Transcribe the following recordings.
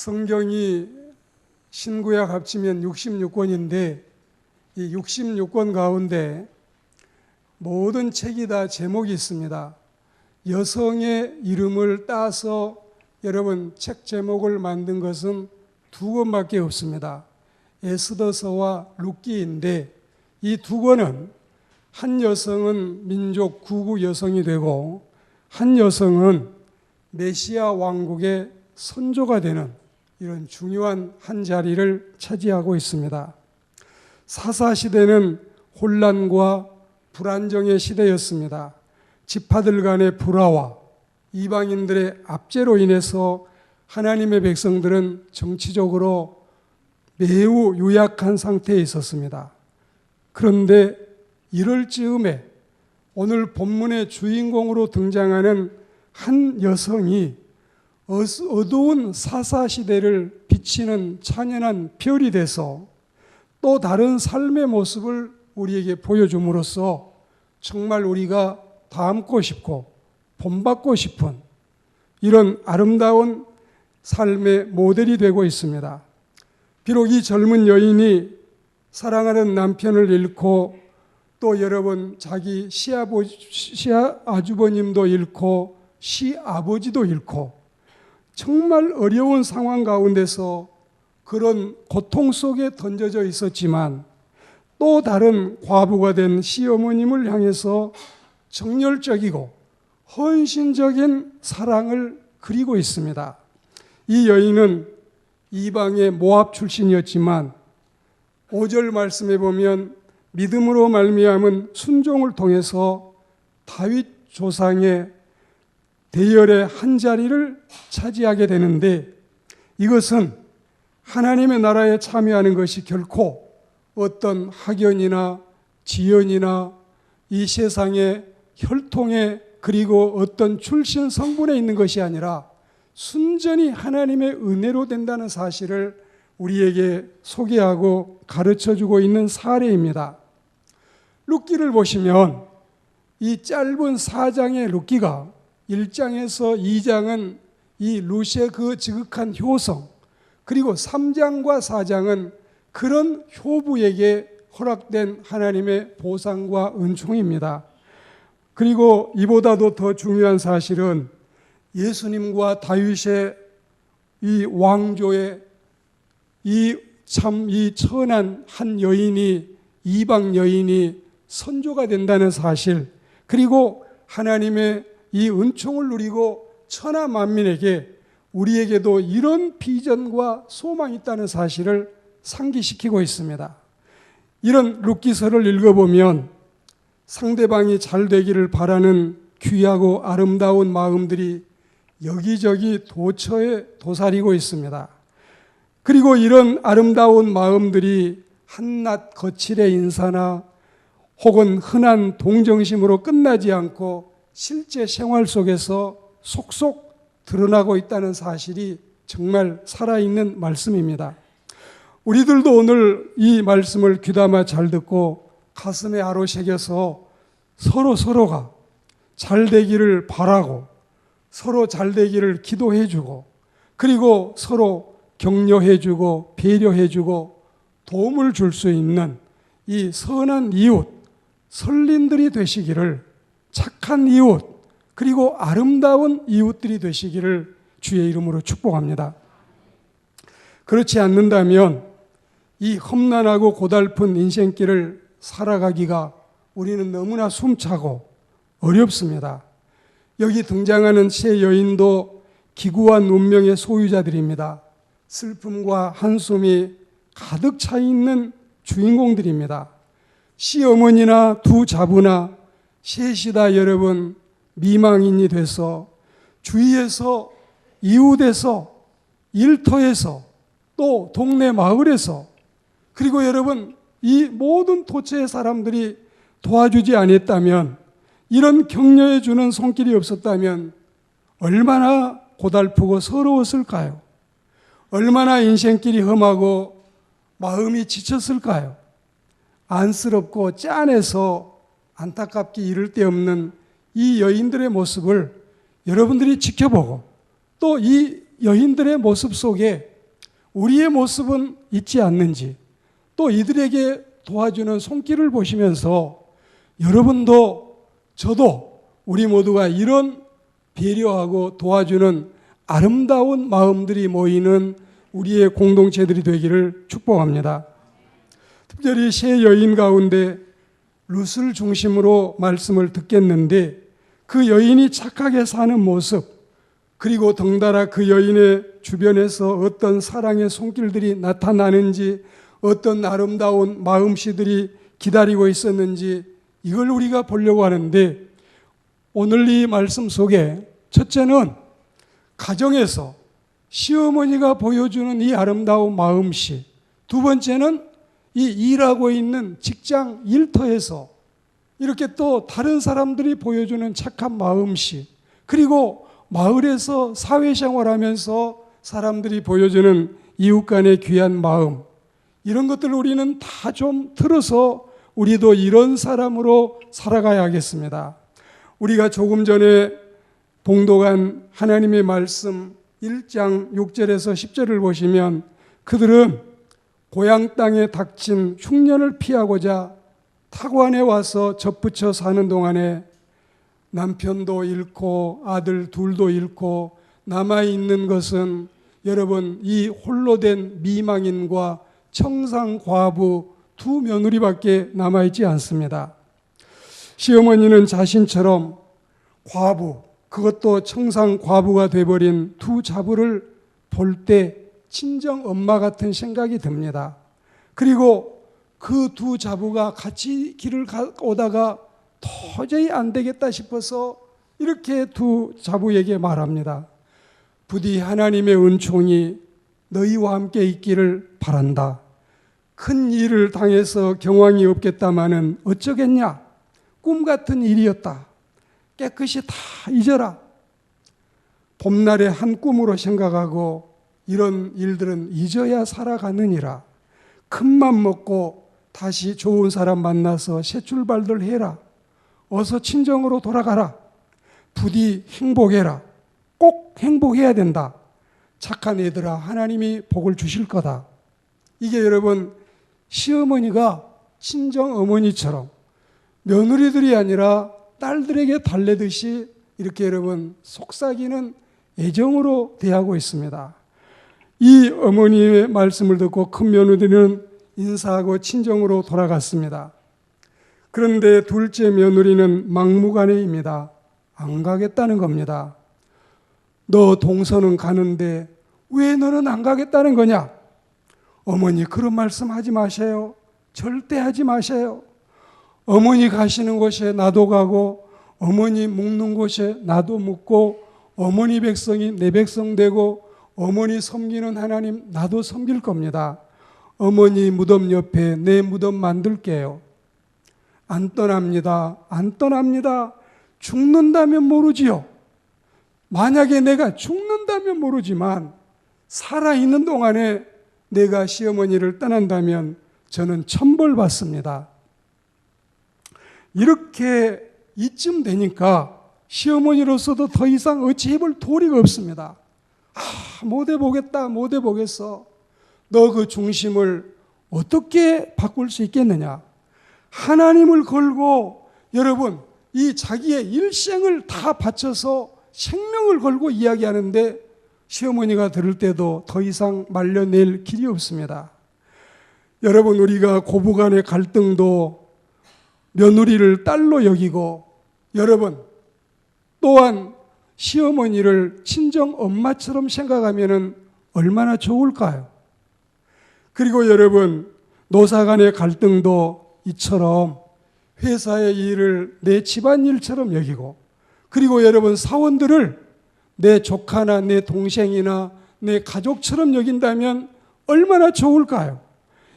성경이 신구약 합치면 66권인데 이 66권 가운데 모든 책이 다 제목이 있습니다. 여성의 이름을 따서 여러분 책 제목을 만든 것은 두 권밖에 없습니다. 에스더서와 룻기인데 이 두 권은 한 여성은 민족 구구 여성이 되고 한 여성은 메시아 왕국의 선조가 되는 이런 중요한 한 자리를 차지하고 있습니다. 사사시대는 혼란과 불안정의 시대였습니다. 지파들 간의 불화와 이방인들의 압제로 인해서 하나님의 백성들은 정치적으로 매우 유약한 상태에 있었습니다. 그런데 이럴 즈음에 오늘 본문의 주인공으로 등장하는 한 여성이 어두운 사사시대를 비치는 찬연한 별이 돼서 또 다른 삶의 모습을 우리에게 보여줌으로써 정말 우리가 닮고 싶고 본받고 싶은 이런 아름다운 삶의 모델이 되고 있습니다. 비록 이 젊은 여인이 사랑하는 남편을 잃고 또 여러분 자기 시아주버님도 잃고 시아버지도 잃고 정말 어려운 상황 가운데서 그런 고통 속에 던져져 있었지만 또 다른 과부가 된 시어머님을 향해서 정열적이고 헌신적인 사랑을 그리고 있습니다. 이 여인은 이방의 모압 출신이었지만 5절 말씀에 보면 믿음으로 말미암은 순종을 통해서 다윗 조상의 대열의 한 자리를 차지하게 되는데 이것은 하나님의 나라에 참여하는 것이 결코 어떤 학연이나 지연이나 이 세상의 혈통에 그리고 어떤 출신 성분에 있는 것이 아니라 순전히 하나님의 은혜로 된다는 사실을 우리에게 소개하고 가르쳐주고 있는 사례입니다. 룻기를 보시면 이 짧은 4장의 룻기가 1장에서 2장은 이 룻의 그 지극한 효성, 그리고 3장과 4장은 그런 효부에게 허락된 하나님의 보상과 은총입니다. 그리고 이보다도 더 중요한 사실은 예수님과 다윗의 이 왕조의 이 천한 한 여인이 이방 여인이 선조가 된다는 사실, 그리고 하나님의 이 은총을 누리고 천하 만민에게 우리에게도 이런 비전과 소망이 있다는 사실을 상기시키고 있습니다. 이런 룻기서를 읽어보면 상대방이 잘 되기를 바라는 귀하고 아름다운 마음들이 여기저기 도처에 도사리고 있습니다. 그리고 이런 아름다운 마음들이 한낱 거칠의 인사나 혹은 흔한 동정심으로 끝나지 않고 실제 생활 속에서 속속 드러나고 있다는 사실이 정말 살아있는 말씀입니다. 우리들도 오늘 이 말씀을 귀담아 잘 듣고 가슴에 아로 새겨서 서로가 잘 되기를 바라고 서로 잘 되기를 기도해주고 그리고 서로 격려해주고 배려해주고 도움을 줄 수 있는 이 선한 이웃, 선린들이 되시기를, 착한 이웃, 그리고 아름다운 이웃들이 되시기를 주의 이름으로 축복합니다. 그렇지 않는다면 이 험난하고 고달픈 인생길을 살아가기가 우리는 너무나 숨차고 어렵습니다. 여기 등장하는 세 여인도 기구한 운명의 소유자들입니다. 슬픔과 한숨이 가득 차 있는 주인공들입니다. 시어머니나 두 자부나 셋이 다 여러분 미망인이 돼서 주위에서, 이웃에서, 일터에서, 또 동네 마을에서, 그리고 여러분 이 모든 도처의 사람들이 도와주지 않았다면, 이런 격려해 주는 손길이 없었다면 얼마나 고달프고 서러웠을까요? 얼마나 인생길이 험하고 마음이 지쳤을까요? 안쓰럽고 짠해서 안타깝게 이를 데 없는 이 여인들의 모습을 여러분들이 지켜보고 또 이 여인들의 모습 속에 우리의 모습은 있지 않는지, 또 이들에게 도와주는 손길을 보시면서 여러분도 저도 우리 모두가 이런 배려하고 도와주는 아름다운 마음들이 모이는 우리의 공동체들이 되기를 축복합니다. 특별히 세 여인 가운데 룻을 중심으로 말씀을 듣겠는데, 그 여인이 착하게 사는 모습, 그리고 덩달아 그 여인의 주변에서 어떤 사랑의 손길들이 나타나는지, 어떤 아름다운 마음씨들이 기다리고 있었는지, 이걸 우리가 보려고 하는데, 오늘 이 말씀 속에 첫째는 가정에서 시어머니가 보여주는 이 아름다운 마음씨, 두 번째는 이 일하고 있는 직장 일터에서 이렇게 또 다른 사람들이 보여주는 착한 마음씨, 그리고 마을에서 사회생활하면서 사람들이 보여주는 이웃 간의 귀한 마음, 이런 것들을 우리는 다 좀 들어서 우리도 이런 사람으로 살아가야 하겠습니다. 우리가 조금 전에 봉독한 하나님의 말씀 1장 6절에서 10절을 보시면, 그들은 고향 땅에 닥친 흉년을 피하고자 타관에 와서 접붙여 사는 동안에 남편도 잃고 아들 둘도 잃고 남아있는 것은 여러분 이 홀로 된 미망인과 청상 과부 두 며느리밖에 남아있지 않습니다. 시어머니는 자신처럼 과부, 그것도 청상 과부가 돼버린 두 자부를 볼 때 친정 엄마 같은 생각이 듭니다. 그리고 그 두 자부가 같이 길을 오다가 도저히 안 되겠다 싶어서 이렇게 두 자부에게 말합니다. 부디 하나님의 은총이 너희와 함께 있기를 바란다. 큰 일을 당해서 경황이 없겠다마는 어쩌겠냐. 꿈 같은 일이었다. 깨끗이 다 잊어라. 봄날의 한 꿈으로 생각하고 이런 일들은 잊어야 살아가느니라. 큰맘 먹고 다시 좋은 사람 만나서 새 출발들 해라. 어서 친정으로 돌아가라. 부디 행복해라. 꼭 행복해야 된다. 착한 애들아, 하나님이 복을 주실 거다. 이게 여러분 시어머니가 친정 어머니처럼 며느리들이 아니라 딸들에게 달래듯이 이렇게 여러분 속삭이는 애정으로 대하고 있습니다. 이 어머니의 말씀을 듣고 큰 며느리는 인사하고 친정으로 돌아갔습니다. 그런데 둘째 며느리는 막무가내입니다. 안 가겠다는 겁니다. 너 동서는 가는데 왜 너는 안 가겠다는 거냐? 어머니 그런 말씀 하지 마세요. 절대 하지 마세요. 어머니 가시는 곳에 나도 가고 어머니 묵는 곳에 나도 묵고 어머니 백성이 내 백성 되고 어머니 섬기는 하나님 나도 섬길 겁니다. 어머니 무덤 옆에 내 무덤 만들게요. 안 떠납니다. 안 떠납니다. 죽는다면 모르지요. 만약에 내가 죽는다면 모르지만 살아있는 동안에 내가 시어머니를 떠난다면 저는 천벌받습니다. 이렇게 이쯤 되니까 시어머니로서도 더 이상 어찌 해볼 도리가 없습니다. 못 해보겠다, 못 해보겠어. 너 그 중심을 어떻게 바꿀 수 있겠느냐? 하나님을 걸고 여러분 이 자기의 일생을 다 바쳐서 생명을 걸고 이야기하는데 시어머니가 들을 때도 더 이상 말려낼 길이 없습니다. 여러분 우리가 고부간의 갈등도 며느리를 딸로 여기고 여러분 또한 시어머니를 친정 엄마처럼 생각하면 얼마나 좋을까요? 그리고 여러분 노사간의 갈등도 이처럼 회사의 일을 내 집안일처럼 여기고 그리고 여러분 사원들을 내 조카나 내 동생이나 내 가족처럼 여긴다면 얼마나 좋을까요?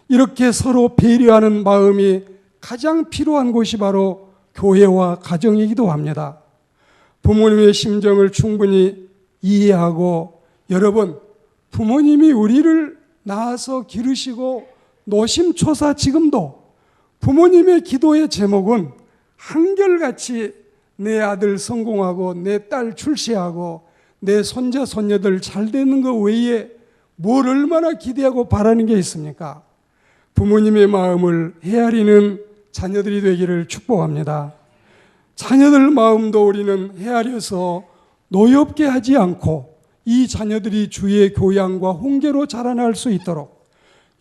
이렇게 서로 배려하는 마음이 가장 필요한 곳이 바로 교회와 가정이기도 합니다. 부모님의 심정을 충분히 이해하고 여러분 부모님이 우리를 낳아서 기르시고 노심초사 지금도 부모님의 기도의 제목은 한결같이 내 아들 성공하고 내 딸 출세하고 내 손자 손녀들 잘 되는 것 외에 뭘 얼마나 기대하고 바라는 게 있습니까? 부모님의 마음을 헤아리는 자녀들이 되기를 축복합니다. 자녀들 마음도 우리는 헤아려서 노엽게 하지 않고 이 자녀들이 주의 교양과 훈계로 자라날 수 있도록,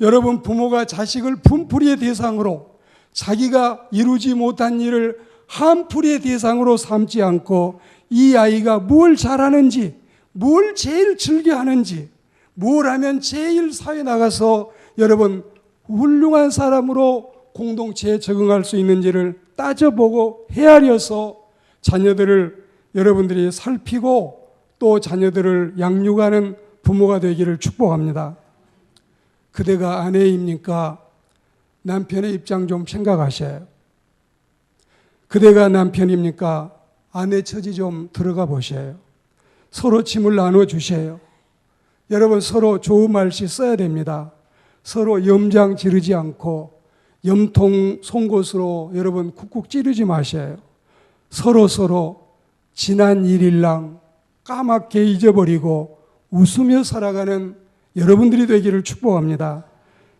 여러분 부모가 자식을 분풀이의 대상으로, 자기가 이루지 못한 일을 한풀이의 대상으로 삼지 않고 이 아이가 뭘 잘하는지, 뭘 제일 즐겨하는지, 뭘 하면 제일 사회에 나가서 여러분 훌륭한 사람으로 공동체에 적응할 수 있는지를 따져보고 헤아려서 자녀들을 여러분들이 살피고 또 자녀들을 양육하는 부모가 되기를 축복합니다. 그대가 아내입니까? 남편의 입장 좀 생각하셔요. 그대가 남편입니까? 아내 처지 좀 들어가 보셔요. 서로 짐을 나눠주세요. 여러분 서로 좋은 말씨 써야 됩니다. 서로 염장 지르지 않고 염통 송곳으로 여러분 쿡쿡 찌르지 마셔요. 서로 지난 일일랑 까맣게 잊어버리고 웃으며 살아가는 여러분들이 되기를 축복합니다.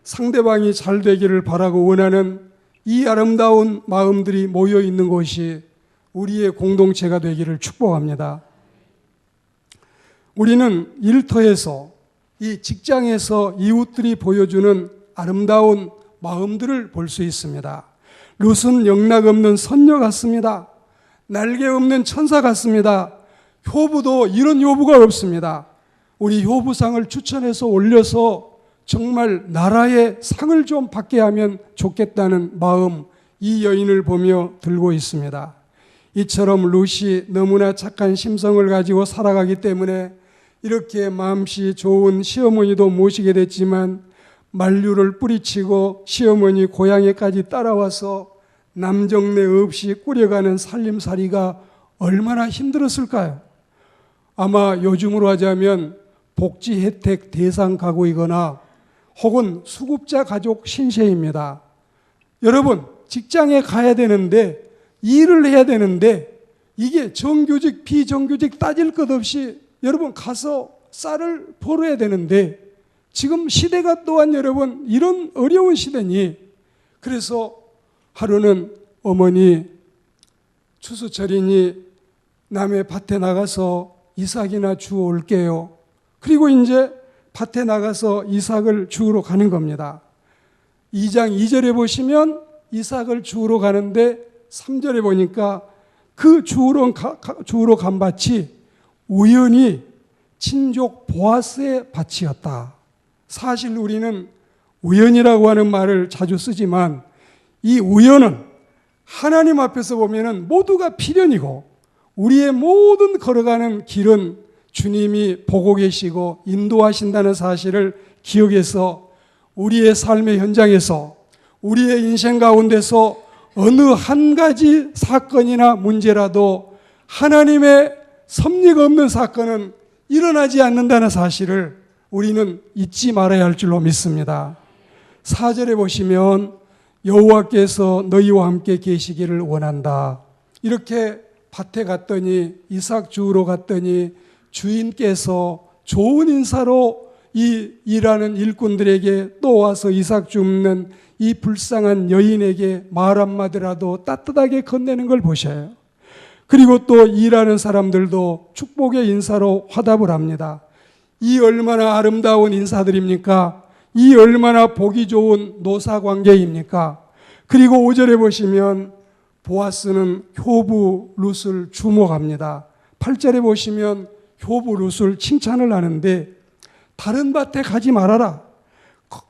상대방이 잘 되기를 바라고 원하는 이 아름다운 마음들이 모여 있는 곳이 우리의 공동체가 되기를 축복합니다. 우리는 일터에서, 이 직장에서 이웃들이 보여주는 아름다운 마음들을 볼 수 있습니다. 룻은 영락 없는 선녀 같습니다. 날개 없는 천사 같습니다. 효부도 이런 효부가 없습니다. 우리 효부상을 추천해서 올려서 정말 나라의 상을 좀 받게 하면 좋겠다는 마음, 이 여인을 보며 들고 있습니다. 이처럼 룻이 너무나 착한 심성을 가지고 살아가기 때문에 이렇게 마음씨 좋은 시어머니도 모시게 됐지만 만류를 뿌리치고 시어머니 고향에까지 따라와서 남정네 없이 꾸려가는 살림살이가 얼마나 힘들었을까요? 아마 요즘으로 하자면 복지 혜택 대상 가구이거나 혹은 수급자 가족 신세입니다. 여러분 직장에 가야 되는데, 일을 해야 되는데, 이게 정규직 비정규직 따질 것 없이 여러분 가서 쌀을 벌어야 되는데, 지금 시대가 또한 여러분 이런 어려운 시대니, 그래서 하루는 어머니 추수철이니 남의 밭에 나가서 이삭이나 주워 올게요. 그리고 이제 밭에 나가서 이삭을 주우러 가는 겁니다. 2장 2절에 보시면 이삭을 주우러 가는데 3절에 보니까 그 주우러 간 밭이 우연히 친족 보아스의 밭이었다. 사실 우리는 우연이라고 하는 말을 자주 쓰지만 이 우연은 하나님 앞에서 보면은 모두가 필연이고, 우리의 모든 걸어가는 길은 주님이 보고 계시고 인도하신다는 사실을 기억해서 우리의 삶의 현장에서, 우리의 인생 가운데서 어느 한 가지 사건이나 문제라도 하나님의 섭리가 없는 사건은 일어나지 않는다는 사실을 우리는 잊지 말아야 할 줄로 믿습니다. 4절에 보시면 여호와께서 너희와 함께 계시기를 원한다. 이렇게 밭에 갔더니, 이삭 주우러 갔더니 주인께서 좋은 인사로 이 일하는 일꾼들에게 또 와서 이삭 줍는 이 불쌍한 여인에게 말 한마디라도 따뜻하게 건네는 걸 보셔요. 그리고 또 일하는 사람들도 축복의 인사로 화답을 합니다. 이 얼마나 아름다운 인사들입니까? 이 얼마나 보기 좋은 노사관계입니까? 그리고 5절에 보시면 보아스는 효부 룻을 주목합니다. 8절에 보시면 효부 룻을 칭찬을 하는데, 다른 밭에 가지 말아라.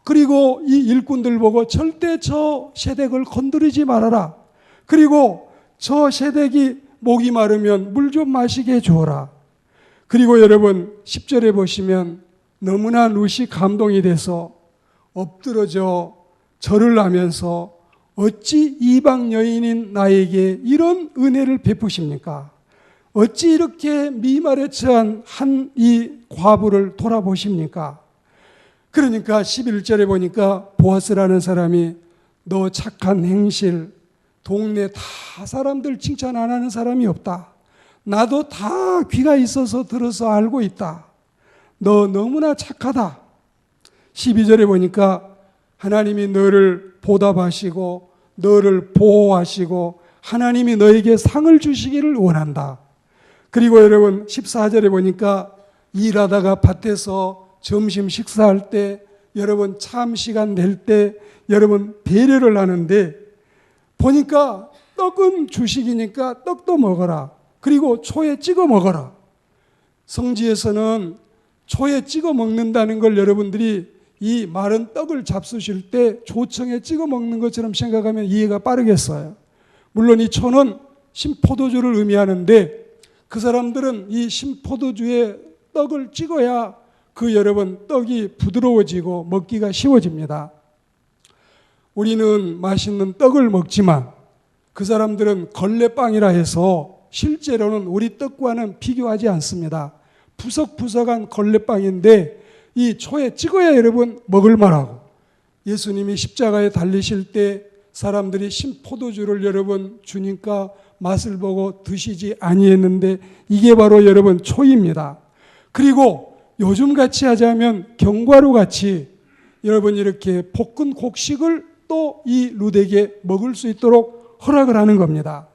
그리고 이 일꾼들 보고 절대 저 새댁을 건드리지 말아라. 그리고 저 새댁이 목이 마르면 물 좀 마시게 해주어라. 그리고 여러분 10절에 보시면 너무나 룻이 감동이 돼서 엎드러져 절을 하면서 어찌 이방 여인인 나에게 이런 은혜를 베푸십니까? 어찌 이렇게 미말에 처한 한 이 과부를 돌아보십니까? 그러니까 11절에 보니까 보아스라는 사람이 너 착한 행실, 동네 다 사람들 칭찬 안 하는 사람이 없다. 나도 다 귀가 있어서 들어서 알고 있다. 너 너무나 착하다. 12절에 보니까 하나님이 너를 보답하시고 너를 보호하시고 하나님이 너에게 상을 주시기를 원한다. 그리고 여러분 14절에 보니까 일하다가 밭에서 점심 식사할 때 여러분 참 시간 낼 때 여러분 배려를 하는데 보니까 떡은 주식이니까 떡도 먹어라. 그리고 초에 찍어 먹어라. 성지에서는 초에 찍어 먹는다는 걸 여러분들이 이 마른 떡을 잡수실 때 조청에 찍어 먹는 것처럼 생각하면 이해가 빠르겠어요. 물론 이 초는 신포도주를 의미하는데 그 사람들은 이 신포도주에 떡을 찍어야 그 여러분 떡이 부드러워지고 먹기가 쉬워집니다. 우리는 맛있는 떡을 먹지만 그 사람들은 걸레빵이라 해서 실제로는 우리 떡과는 비교하지 않습니다. 푸석푸석한 걸레빵인데 이 초에 찍어야 여러분 먹을 만하고 예수님이 십자가에 달리실 때 사람들이 신포도주를 여러분 주니까 맛을 보고 드시지 아니했는데 이게 바로 여러분 초입니다. 그리고 요즘 같이 하자면 견과류 같이 여러분 이렇게 볶은 곡식을 또 이 루덱에 먹을 수 있도록 허락을 하는 겁니다.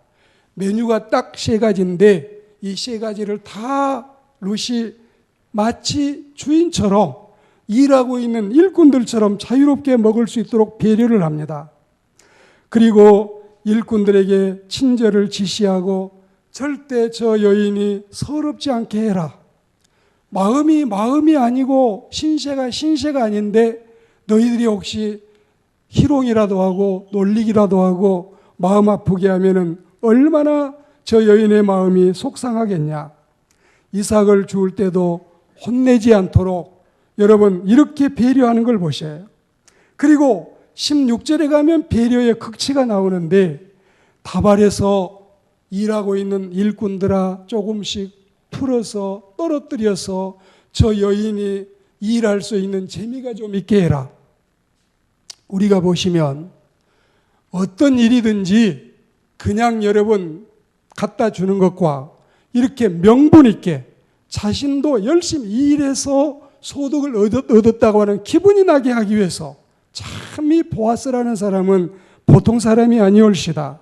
메뉴가 딱 3가지인데 이 3가지를 다 룻이 마치 주인처럼 일하고 있는 일꾼들처럼 자유롭게 먹을 수 있도록 배려를 합니다. 그리고 일꾼들에게 친절을 지시하고 절대 저 여인이 서럽지 않게 해라. 마음이 아니고 신세가 아닌데 너희들이 혹시 희롱이라도 하고 놀리기라도 하고 마음 아프게 하면은 얼마나 저 여인의 마음이 속상하겠냐. 이삭을 죽을 때도 혼내지 않도록 여러분 이렇게 배려하는 걸 보셔요. 그리고 16절에 가면 배려의 극치가 나오는데 다발에서 일하고 있는 일꾼들아 조금씩 풀어서 떨어뜨려서 저 여인이 일할 수 있는 재미가 좀 있게 해라. 우리가 보시면 어떤 일이든지 그냥 여러분 갖다 주는 것과 이렇게 명분 있게 자신도 열심히 일해서 소득을 얻었다고 하는 기분이 나게 하기 위해서 참 이 보아스라는 사람은 보통 사람이 아니올시다.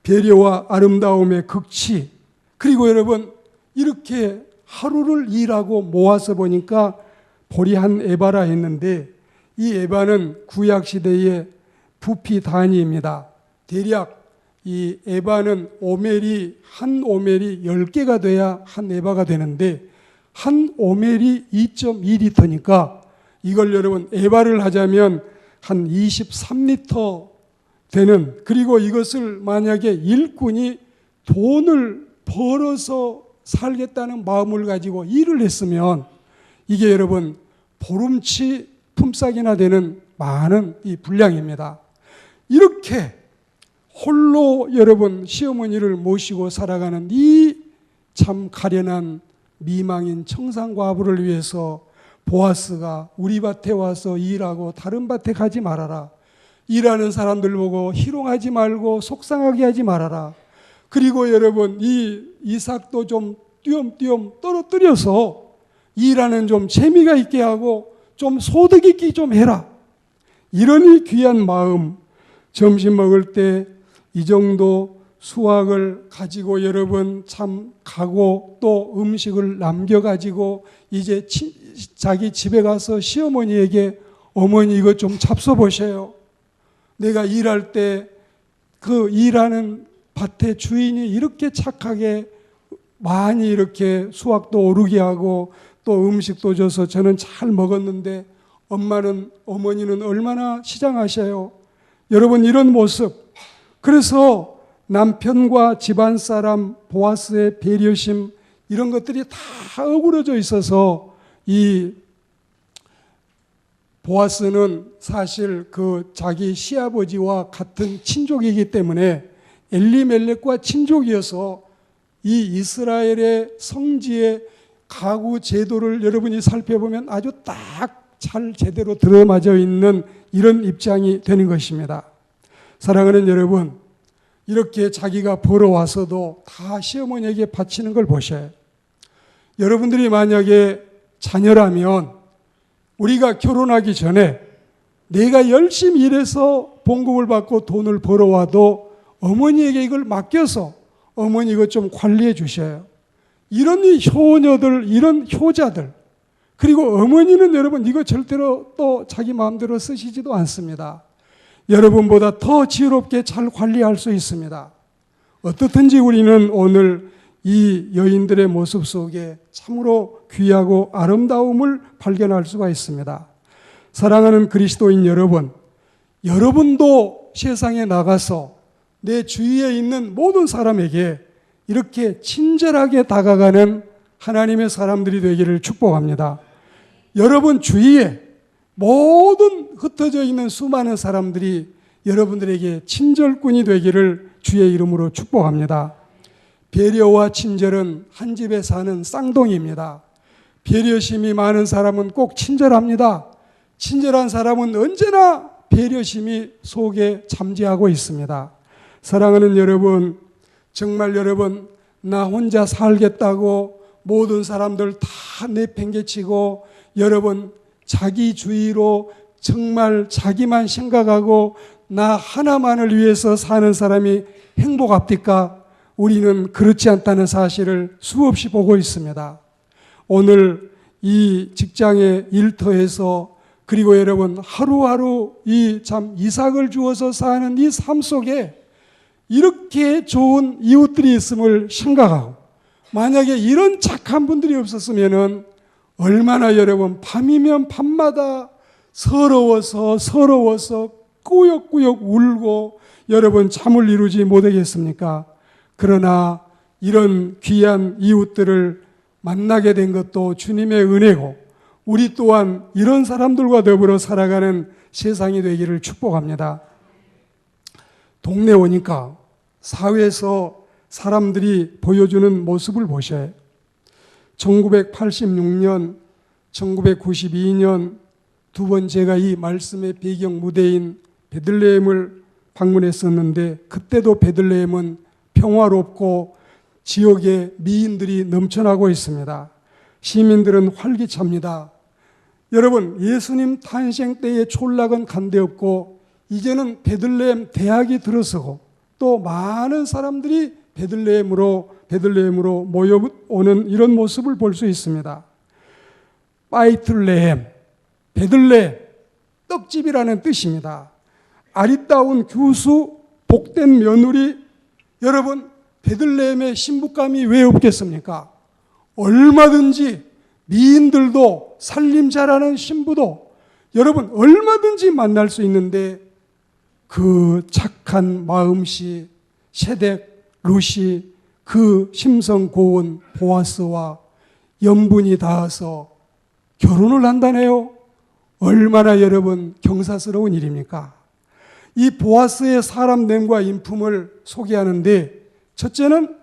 배려와 아름다움의 극치. 그리고 여러분 이렇게 하루를 일하고 모아서 보니까 보리 한 에바라 했는데 이 에바는 구약시대의 부피 단위입니다. 대략 이 에바는 오멜이 한 오멜이 10개가 돼야 한 에바가 되는데 한 오멜이 2.2리터니까 이걸 여러분 에바를 하자면 한 23리터 되는 그리고 이것을 만약에 일꾼이 돈을 벌어서 살겠다는 마음을 가지고 일을 했으면 이게 여러분 보름치 품삯이나 되는 많은 이 분량입니다. 이렇게 홀로 여러분 시어머니를 모시고 살아가는 이 참 가련한 미망인 청산과부를 위해서 보아스가 우리 밭에 와서 일하고 다른 밭에 가지 말아라. 일하는 사람들 보고 희롱하지 말고 속상하게 하지 말아라. 그리고 여러분 이 이삭도 좀 띄엄띄엄 떨어뜨려서 일하는 좀 재미가 있게 하고 좀 소득 있게 좀 해라. 이러니 귀한 마음 점심 먹을 때 이 정도 수확을 가지고 여러분 참 가고 또 음식을 남겨가지고 이제 자기 집에 가서 시어머니에게 어머니 이거 좀 잡숴보세요. 내가 일할 때 그 일하는 밭의 주인이 이렇게 착하게 많이 이렇게 수확도 오르게 하고 또 음식도 줘서 저는 잘 먹었는데 어머니는 얼마나 시장하셔요. 여러분 이런 모습. 그래서 남편과 집안 사람 보아스의 배려심 이런 것들이 다 어우러져 있어서 이 보아스는 사실 그 자기 시아버지와 같은 친족이기 때문에 엘리멜렉과 친족이어서 이 이스라엘의 성지의 가구 제도를 여러분이 살펴보면 아주 딱 잘 제대로 들어맞아 있는 이런 입장이 되는 것입니다. 사랑하는 여러분, 이렇게 자기가 벌어와서도 다 시어머니에게 바치는 걸 보셔요. 여러분들이 만약에 자녀라면 우리가 결혼하기 전에 내가 열심히 일해서 봉급을 받고 돈을 벌어와도 어머니에게 이걸 맡겨서 어머니 이것 좀 관리해 주셔요. 이런 효녀들, 이런 효자들, 그리고 어머니는 여러분 이거 절대로 또 자기 마음대로 쓰시지도 않습니다. 여러분보다 더 지혜롭게 잘 관리할 수 있습니다. 어떻든지 우리는 오늘 이 여인들의 모습 속에 참으로 귀하고 아름다움을 발견할 수가 있습니다. 사랑하는 그리스도인 여러분, 여러분도 세상에 나가서 내 주위에 있는 모든 사람에게 이렇게 친절하게 다가가는 하나님의 사람들이 되기를 축복합니다. 여러분 주위에 모든 흩어져 있는 수많은 사람들이 여러분들에게 친절꾼이 되기를 주의 이름으로 축복합니다. 배려와 친절은 한 집에 사는 쌍둥이입니다. 배려심이 많은 사람은 꼭 친절합니다. 친절한 사람은 언제나 배려심이 속에 잠재하고 있습니다. 사랑하는 여러분, 정말 여러분 나 혼자 살겠다고 모든 사람들 다 내팽개치고 여러분 자기주의로 정말 자기만 생각하고 나 하나만을 위해서 사는 사람이 행복합니까? 우리는 그렇지 않다는 사실을 수없이 보고 있습니다. 오늘 이 직장의 일터에서 그리고 여러분 하루하루 이 참 이삭을 주어서 사는 이 삶 속에 이렇게 좋은 이웃들이 있음을 생각하고 만약에 이런 착한 분들이 없었으면은 얼마나 여러분 밤이면 밤마다 서러워서 꾸역꾸역 울고 여러분 잠을 이루지 못하겠습니까? 그러나 이런 귀한 이웃들을 만나게 된 것도 주님의 은혜고 우리 또한 이런 사람들과 더불어 살아가는 세상이 되기를 축복합니다. 동네 오니까 사회에서 사람들이 보여주는 모습을 보셔요. 1986년, 1992년 두 번 제가 이 말씀의 배경 무대인 베들레헴을 방문했었는데 그때도 베들레헴은 평화롭고 지역에 미인들이 넘쳐나고 있습니다. 시민들은 활기찹니다. 여러분 예수님 탄생 때의 촌락은 간데없고 이제는 베들레헴 대학이 들어서고 또 많은 사람들이 베들레헴으로 모여오는 이런 모습을 볼 수 있습니다. 바이틀레헴, 베들레헴, 떡집이라는 뜻입니다. 아리따운 교수, 복된 며느리, 여러분 베들레헴의 신부감이 왜 없겠습니까? 얼마든지 미인들도 살림 잘하는 신부도 여러분 얼마든지 만날 수 있는데 그 착한 마음씨, 세덱, 루시, 그 심성 고운 보아스와 연분이 닿아서 결혼을 한다네요. 얼마나 여러분 경사스러운 일입니까? 이 보아스의 사람됨과 인품을 소개하는데 첫째는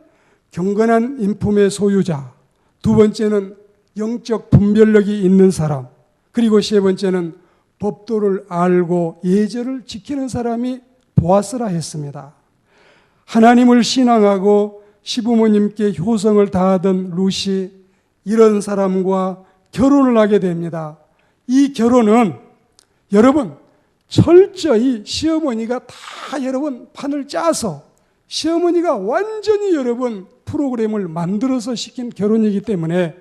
경건한 인품의 소유자, 두 번째는 영적 분별력이 있는 사람, 그리고 세 번째는 법도를 알고 예절을 지키는 사람이 보아스라 했습니다. 하나님을 신앙하고 시부모님께 효성을 다하던 룻이 이런 사람과 결혼을 하게 됩니다. 이 결혼은 여러분 철저히 시어머니가 다 여러분 판을 짜서 시어머니가 완전히 여러분 프로그램을 만들어서 시킨 결혼이기 때문에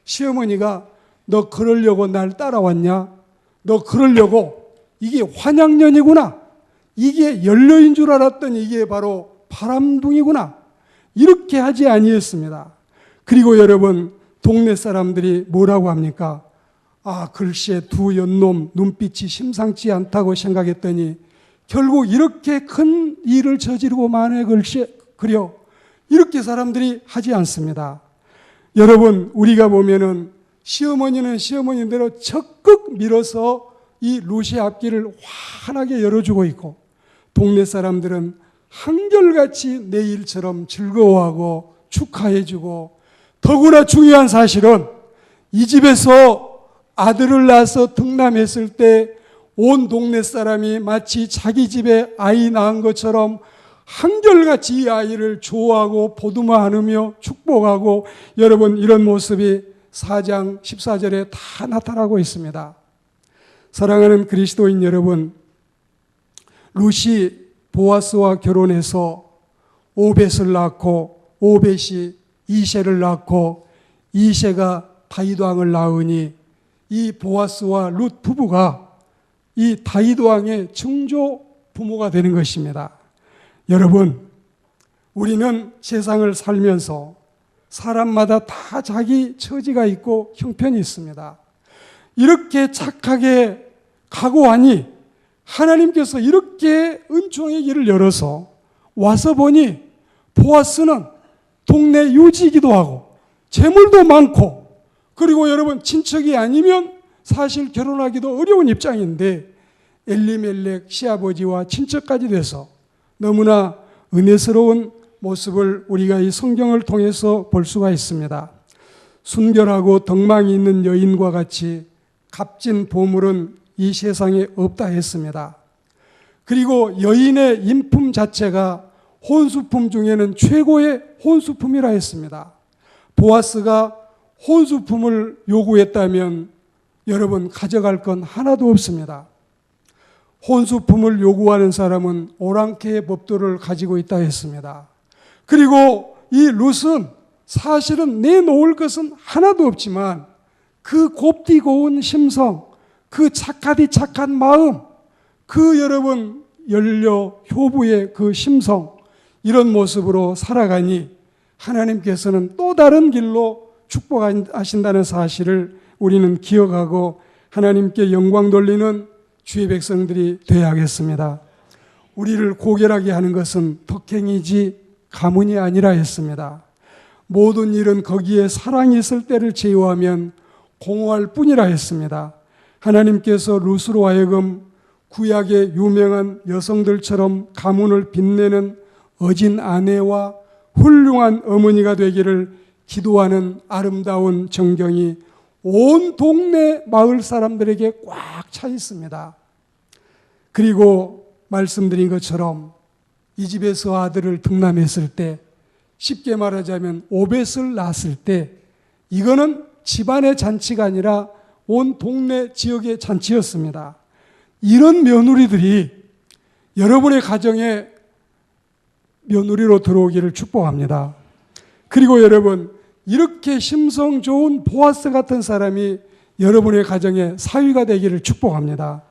시어머니가 너 그러려고 날 따라왔냐? 너 그러려고 이게 환양년이구나. 이게 연료인 줄 알았더니 이게 바로 바람둥이구나. 이렇게 하지 아니했습니다. 그리고 여러분 동네 사람들이 뭐라고 합니까? 아 글쎄 두 연놈 눈빛이 심상치 않다고 생각했더니 결국 이렇게 큰 일을 저지르고 마네 글쎄 그려. 이렇게 사람들이 하지 않습니다. 여러분 우리가 보면은 시어머니는 시어머니대로 적극 밀어서 이 룻의 앞길을 환하게 열어주고 있고 동네 사람들은 한결같이 내 일처럼 즐거워하고 축하해주고 더구나 중요한 사실은 이 집에서 아들을 낳아서 등남했을 때 온 동네 사람이 마치 자기 집에 아이 낳은 것처럼 한결같이 이 아이를 좋아하고 보듬어 안으며 축복하고 여러분 이런 모습이 4장 14절에 다 나타나고 있습니다. 사랑하는 그리스도인 여러분, 룻이 보아스와 결혼해서 오벳을 낳고 오벳이 이새를 낳고 이새가 다윗 왕을 낳으니 이 보아스와 룻 부부가 이 다윗 왕의 증조 부모가 되는 것입니다. 여러분, 우리는 세상을 살면서 사람마다 다 자기 처지가 있고 형편이 있습니다. 이렇게 착하게 가고 하니 하나님께서 이렇게 은총의 길을 열어서 와서 보니 보아스는 동네 유지이기도 하고 재물도 많고, 그리고 여러분 친척이 아니면 사실 결혼하기도 어려운 입장인데 엘리멜렉 시아버지와 친척까지 돼서 너무나 은혜스러운 모습을 우리가 이 성경을 통해서 볼 수가 있습니다. 순결하고 덕망이 있는 여인과 같이 값진 보물은 이 세상에 없다 했습니다. 그리고 여인의 인품 자체가 혼수품 중에는 최고의 혼수품이라 했습니다. 보아스가 혼수품을 요구했다면 여러분 가져갈 건 하나도 없습니다. 혼수품을 요구하는 사람은 오랑캐의 법도를 가지고 있다 했습니다. 그리고 이 룻은 사실은 내놓을 것은 하나도 없지만 그 곱디 고운 심성, 그 착하디 착한 마음, 그 여러분 연려 효부의 그 심성, 이런 모습으로 살아가니 하나님께서는 또 다른 길로 축복하신다는 사실을 우리는 기억하고 하나님께 영광 돌리는 주의 백성들이 되어야 하겠습니다. 우리를 고결하게 하는 것은 덕행이지 가문이 아니라 했습니다. 모든 일은 거기에 사랑이 있을 때를 제어하면 공허할 뿐이라 했습니다. 하나님께서 룻으로 하여금 구약의 유명한 여성들처럼 가문을 빛내는 어진 아내와 훌륭한 어머니가 되기를 기도하는 아름다운 정경이 온 동네 마을 사람들에게 꽉 차 있습니다. 그리고 말씀드린 것처럼 이 집에서 아들을 등남했을 때, 쉽게 말하자면 오벳을 낳았을 때, 이거는 집안의 잔치가 아니라 온 동네 지역의 잔치였습니다. 이런 며느리들이 여러분의 가정에 며느리로 들어오기를 축복합니다. 그리고 여러분, 이렇게 심성 좋은 보아스 같은 사람이 여러분의 가정에 사위가 되기를 축복합니다.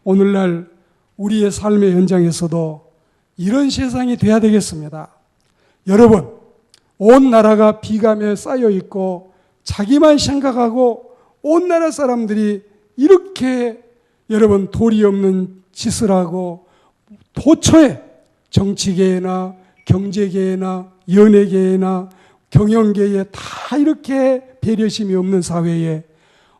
오늘날 우리의 삶의 현장에서도 이런 세상이 돼야 되겠습니다. 여러분, 온 나라가 비감에 쌓여 있고 자기만 생각하고 온 나라 사람들이 이렇게 여러분 도리 없는 짓을 하고 도처에 정치계나 경제계나 연예계나 경영계에 다 이렇게 배려심이 없는 사회에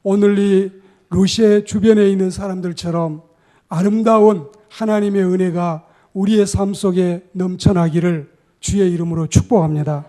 오늘 이 룻의 주변에 있는 사람들처럼 아름다운 하나님의 은혜가 우리의 삶 속에 넘쳐나기를 주의 이름으로 축복합니다.